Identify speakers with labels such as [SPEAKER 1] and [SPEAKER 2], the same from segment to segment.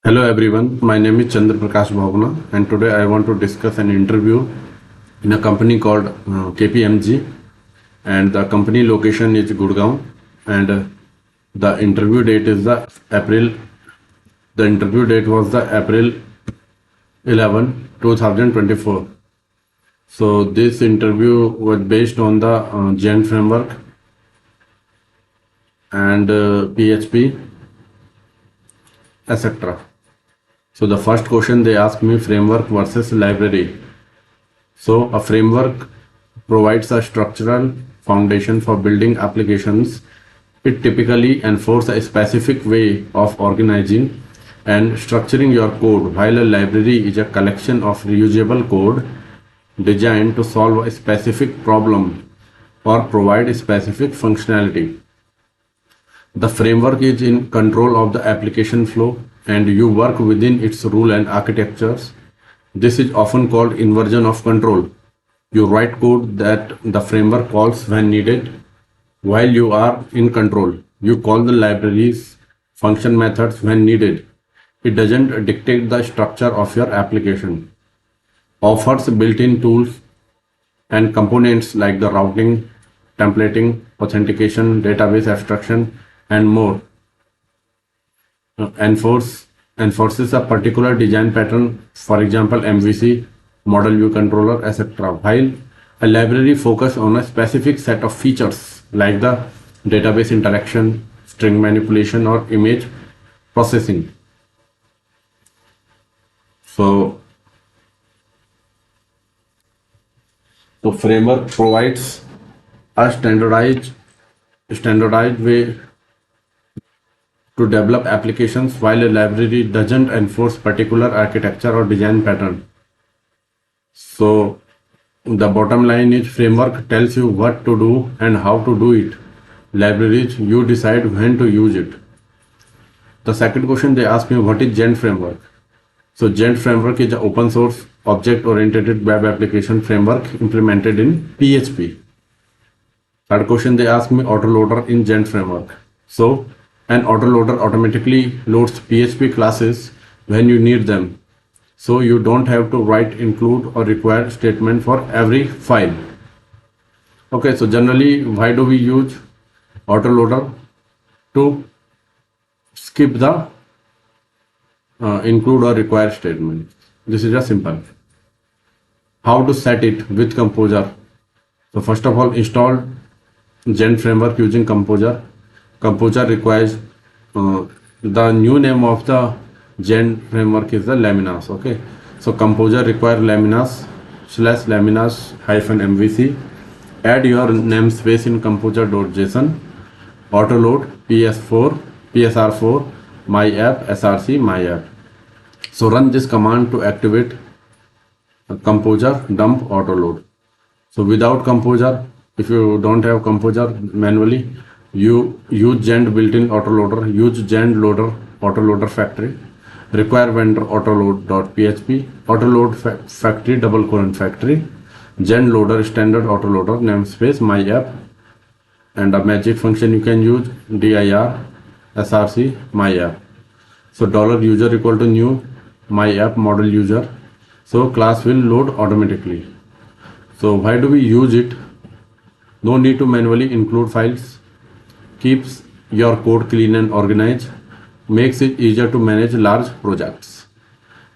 [SPEAKER 1] Hello everyone, my name is Chandra Prakash Bhavna and today I want to discuss an interview in a company called KPMG and the company location is Gurgaon and the interview date is the interview date was the April 11, 2024. So this interview was based on the Gen framework and PHP, etc. So the first question they asked me, framework versus library. So a framework provides a structural foundation for building applications. It typically enforces a specific way of organizing and structuring your code, while a library is a collection of reusable code designed to solve a specific problem or provide a specific functionality. The framework is in control of the application flow and you work within its rule and architectures. This is often called inversion of control. You write code that the framework calls when needed while you are in control. You call the libraries, function methods when needed. It doesn't dictate the structure of your application. Offers built-in tools and components like the routing, templating, authentication, database abstraction, and more. Enforces a particular design pattern, for example MVC, model view controller, etc. While a library focuses on a specific set of features like the database interaction, string manipulation, or image processing. So the framework provides a standardized way to develop applications, while a library doesn't enforce particular architecture or design pattern. So the bottom line is framework tells you what to do and how to do it. Libraries, you decide when to use it. The second question they asked me, what is Gent framework? So Gent framework is an open source object-oriented web application framework implemented in PHP. Third question they asked me, autoloader in Gent framework. So an autoloader automatically loads PHP classes when you need them. So you don't have to write include or require statement for every file. Okay, so generally why do we use autoloader? To skip the include or require statement. This is just simple. How to set it with Composer? So first of all, install Gent framework using Composer. Composer requires the new name of the Gent framework is the Laminas. Okay, so Composer requires Laminas/Laminas-MVC. Add your namespace in composer.json. Autoload PSR4 myapp src myapp. So run this command to activate Composer dump autoload. So without Composer, if you don't have Composer manually, you use Gent built-in autoloader. Use Gent loader autoloader factory. Require vendor autoload.php. Autoload factory :factory. Gent loader standard autoloader namespace myapp, and a magic function you can use dir src myapp. So $user equal to new myapp model user. So class will load automatically. So why do we use it? No need to manually include files. Keeps your code clean and organized. Makes it easier to manage large projects.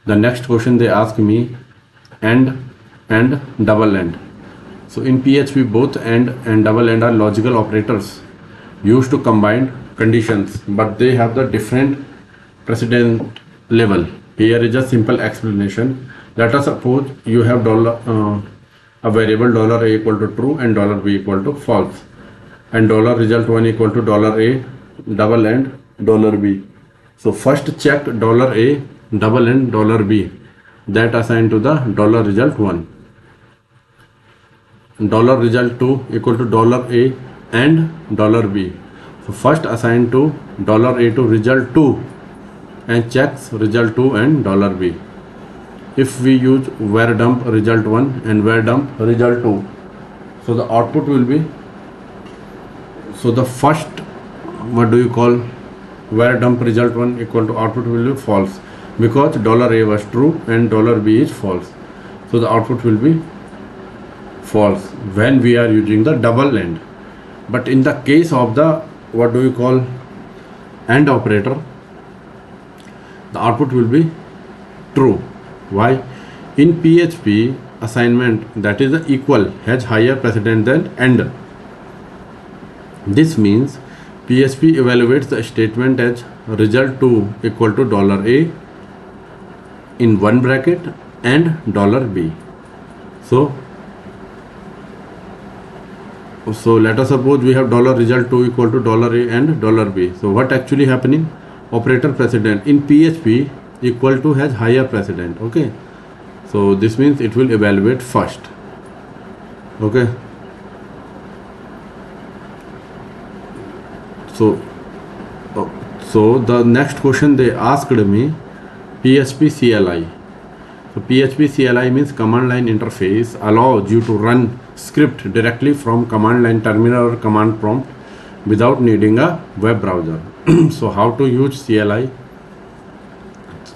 [SPEAKER 1] The next question they ask me, AND and double AND. So in PHP, both AND and double AND are logical operators used to combine conditions, but they have the different precedent level. Here is a simple explanation. Let us suppose you have a variable $a equal to true and $b equal to false, and $result1 equal to $a double AND $b. So first check $a double AND $b that assigned to the $result1. $result2 equal to $a and $b. So first assign to $a to result2 and checks result2 and $b. If we use var dump result1 and var dump result2, so the output will be, so the first, what do you call, var dump result1 equal to output will be false. because $A was true and $B is false. So the output will be false when we are using the double AND. But in the case of the what do you call AND operator, the output will be true. Why? In PHP assignment, that is the equal has higher precedence than AND. This means PHP evaluates the statement as result2 equal to $A in one bracket and $B. So let us suppose we have $result2 equal to $A and $B. So what actually happening? Operator precedent in PHP equal to has higher precedent. Okay, so this means it will evaluate first. Okay, so the next question they asked me, PHP CLI. So PHP CLI means command line interface, allows you to run script directly from command line terminal or command prompt without needing a web browser. So how to use CLI?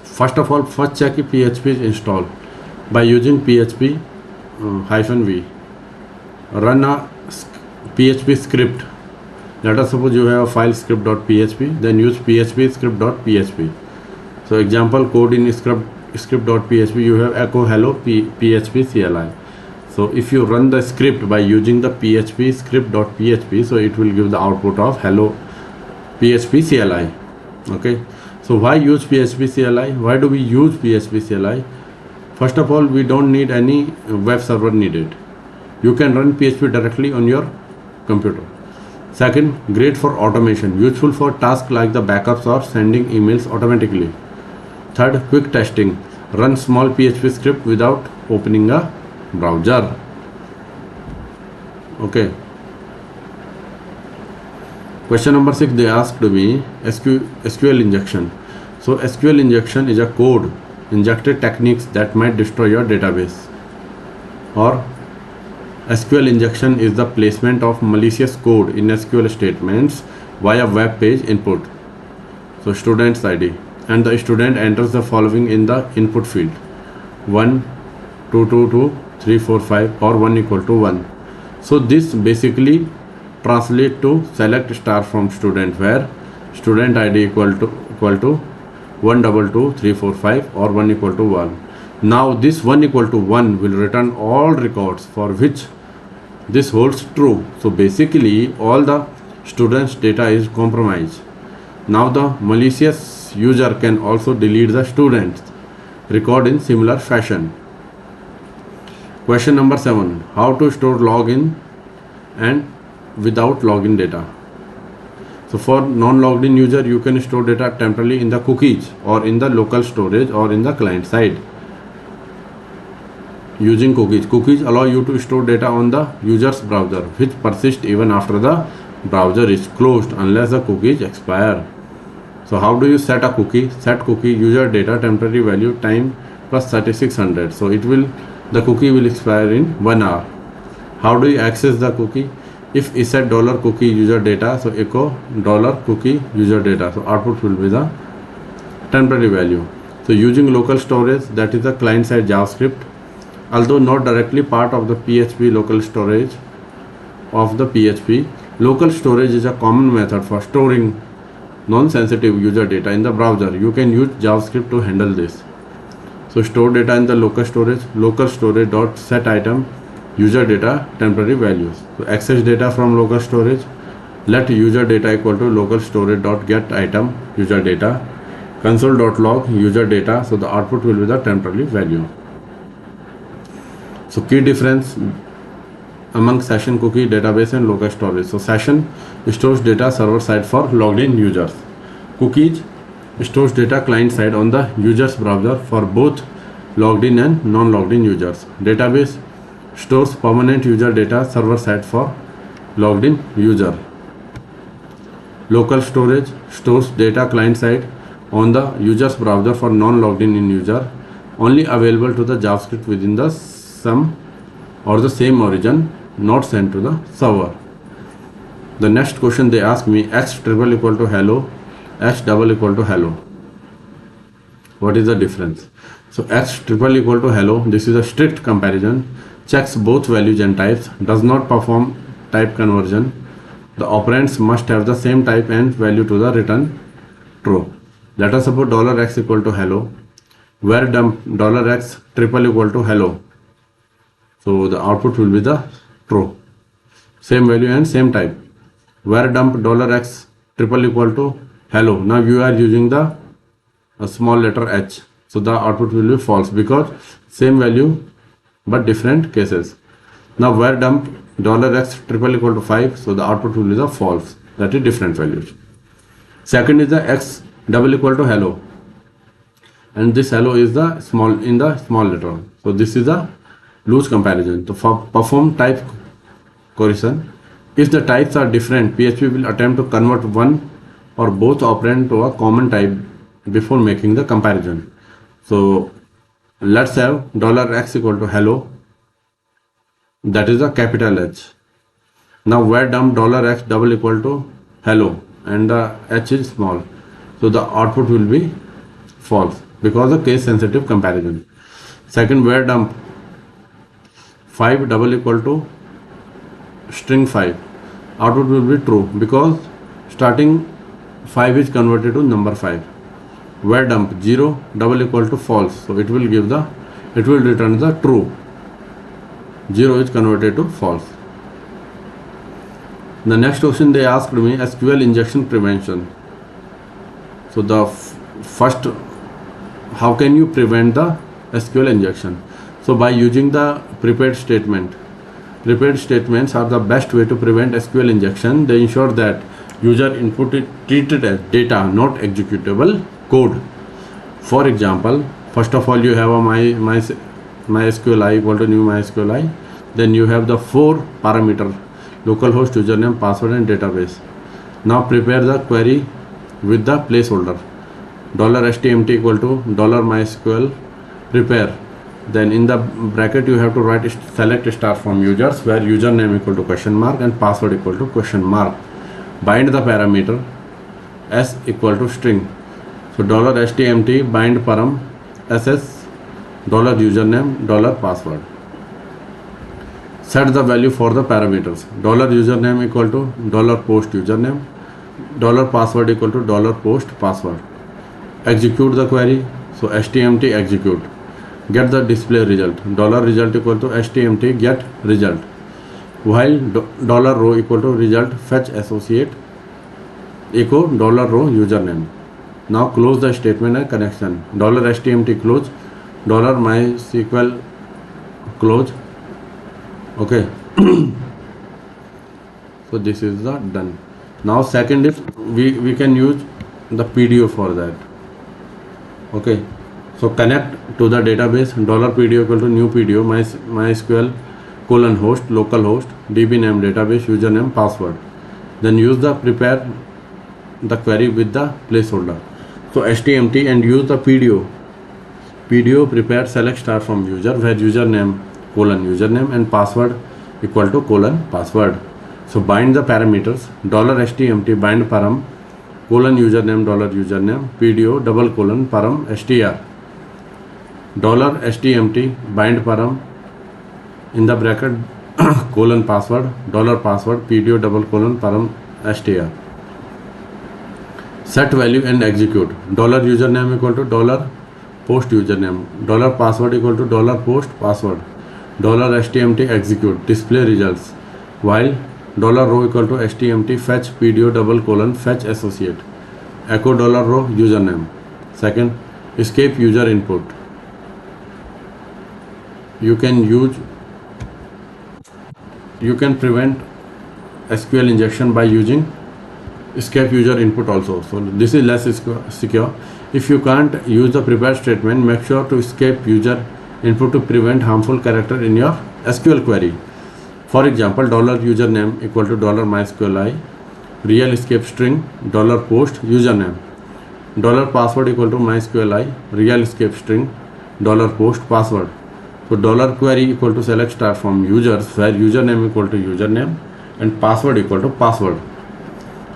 [SPEAKER 1] First of all, first check if PHP is installed by using PHP -v. Run a PHP script. Let us suppose you have a file script.php, then use PHP script.php. So example code in script.php, you have echo hello PHP CLI. So if you run the script by using the PHP script.php, so it will give the output of hello PHP CLI. Okay, so why use PHP CLI? Why do we use PHP CLI? First of all, we don't need any web server needed. You can run PHP directly on your computer. Second, great for automation, useful for tasks like the backups or sending emails automatically. Third, quick testing, run small PHP script without opening a browser. Okay. Question number 6, they asked me SQL injection. So SQL injection is a code injected techniques that might destroy your database. Or SQL injection is the placement of malicious code in SQL statements via web page input. So student's ID, and the student enters the following in the input field: 1, 2, 2, 2, 3, 4, 5, or 1 equal to 1. So this basically translate to select star from student, where student ID equal to 1, 2, 2, 3, 4, 5, or 1 equal to 1. Now this 1 equal to 1 will return all records for which this holds true. So basically all the students data is compromised. Now the malicious user can also delete the students record in similar fashion. Question number 7, how to store login and without login data. So for non-logged in user, you can store data temporarily in the cookies or in the local storage or in the client side. Using cookies allow you to store data on the user's browser, which persists even after the browser is closed unless the cookies expire. So how do you set a cookie? Set cookie user data temporary value time plus 3600. So the cookie will expire in 1 hour. How do you access the cookie? If is set $cookie user data, so echo $cookie user data. So output will be the temporary value. So using local storage, that is the client side JavaScript, although not directly part of the PHP local storage of the PHP. Local storage is a common method for storing non-sensitive user data in the browser. You can use JavaScript to handle this. So store data in the local storage dot set item user data temporary values. So access data from local storage, let user data equal to local storage dot get item user data, console.log user data. So the output will be the temporary value. So key difference among session cookie database and local storage. So session stores data server side for logged in users. Cookies stores data client side on the user's browser for both logged in and non-logged in users. Database stores permanent user data server side for logged in user. Local storage stores data client side on the user's browser for non-logged in user, only available to the JavaScript within the some or the same origin, not sent to the server. The next question they ask me, x triple equal to hello, x double equal to hello. What is the difference? So x triple equal to hello. This is a strict comparison. Checks both values and types. Does not perform type conversion. The operands must have the same type and value to the return true. Let us suppose $x equal to hello, where dump $x triple equal to hello. So the output will be the true. Same value and same type. Where dump $x triple equal to hello. Now you are using the small letter h. So the output will be false because same value but different cases. Now where dump $x triple equal to 5. So the output will be the false. That is different values. Second is the x double equal to hello. And this hello is the small in the small letter. So this is a loose comparison. To perform type correction, if the types are different, PHP will attempt to convert one or both operand to a common type before making the comparison. So let's have $x equal to hello. That is a capital H. Now where dump $x double equal to hello and the h is small. So the output will be false because of case sensitive comparison. Second, where dump 5 double equal to string 5. Output will be true because starting 5 is converted to number 5. Where dump 0 double equal to false. So it will return the true. 0 is converted to false. The next question they asked me, SQL injection prevention. So the first, how can you prevent the SQL injection? So by using the prepared statement. Prepared statements are the best way to prevent SQL injection. They ensure that user input is treated as data, not executable code. For example, first of all you have a MySQLi equal to new MySQLi. Then you have the 4 parameter: localhost, username, password and database. Now prepare the query with the placeholder $stmt equal to $mysql prepare. Then in the bracket you have to write select star from users, where username equal to question mark and password equal to question mark. Bind the parameter s equal to string. So $stmt bind param ss $username $password. Set the value for the parameters. $username equal to $post username, $password equal to $post password. Execute the query. So stmt execute. Get the display result. $result equal to stmt get result. While $row equal to result fetch associate echo $row username. Now close the statement and connection. $stmt close, $mysql close. Okay. So this is the done. Now second is we can use the PDO for that. Okay. So connect to the database. $PDO equal to new PDO MySQL :host localhost DB name database username password. Then use the prepare the query with the placeholder. So stmt and use the PDO prepare select star from user, where username username and password equal to password. So bind the parameters $stmt bind param username username PDO param str $stmt bind param in the bracket password password PDO param str. Set value and execute. $username equal to $post username, password equal to $post password. $stmt execute display results, while $row equal to stmt fetch PDO fetch associate echo $row username. Second, escape user input. You can prevent SQL injection by using escape user input also. So this is less secure. If you can't use the prepared statement, make sure to escape user input to prevent harmful character in your SQL query. For example, $username equal to $mysqli, real escape string $post username, $password equal to MySQLi, real escape string $post password. So query equal to select star from users, where username equal to username and password equal to password.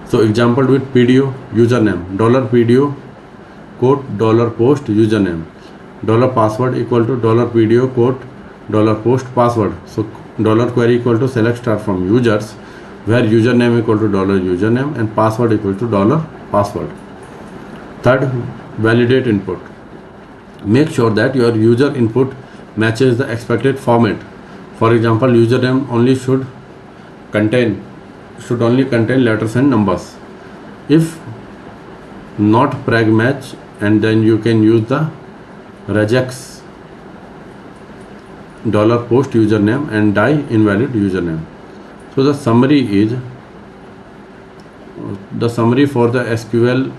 [SPEAKER 1] So example with PDO username $PDO quote $post username, $password equal to $video quote $post password. So $query equal to select star from users, where username equal to $username and password equal to $password. Third, validate input. Make sure that your user input matches the expected format. For example, username only should only contain letters and numbers. If not prag match, and then you can use the regex $post username and die invalid username. So the summary for the SQL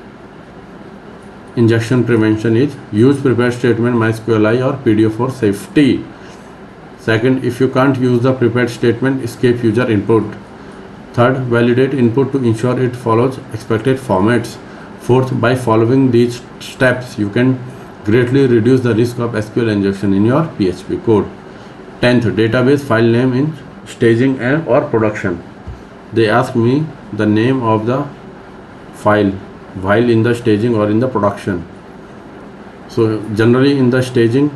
[SPEAKER 1] injection prevention is: use prepared statement MySQLi or PDF for safety. Second, if you can't use the prepared statement, escape user input. Third, validate input to ensure it follows expected formats. Fourth, by following these steps, you can greatly reduce the risk of SQL injection in your PHP code. 10th, database file name in staging and or production. They ask me the name of the file while in the staging or in the production. So generally in the staging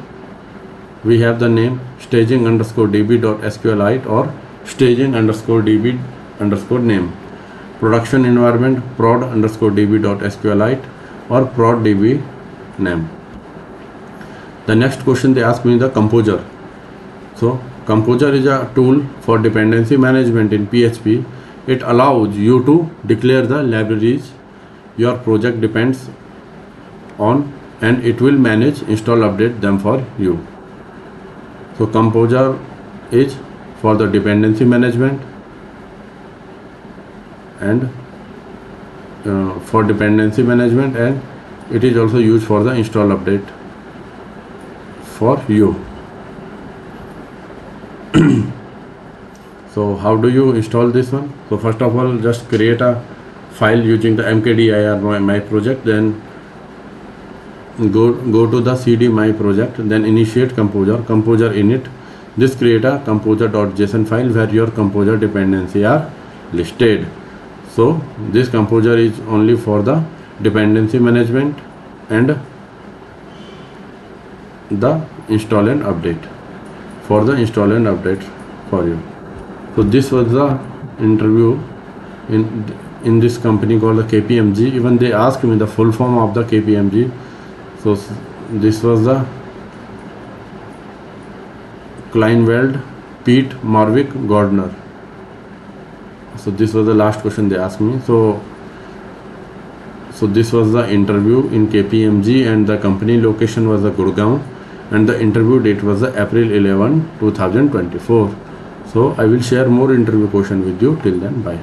[SPEAKER 1] we have the name staging_db.sqlite or staging_db_name. Production environment prod_db.sqlite or prod_db name. The next question they ask me the Composer. So Composer is a tool for dependency management in PHP. It allows you to declare the libraries your project depends on, and it will manage, install, update them for you. So Composer is for the dependency management and and it is also used for the install update for you. So how do you install this one? So first of all, just create a file using the mkdir my project, then go to the cd my project, then initiate composer init. This create a composer.json file where your Composer dependency are listed. So this Composer is only for the dependency management and the install and update, for the install and update for you. So this was the interview in this company called the KPMG. Even they asked me the full form of the KPMG. So this was the Kleinwald Pete Marwick Gardner. So this was the last question they asked me. So this was the interview in KPMG, and the company location was the Gurgaon, and the interview date was the April 11, 2024. So I will share more interview question with you. Till then, bye.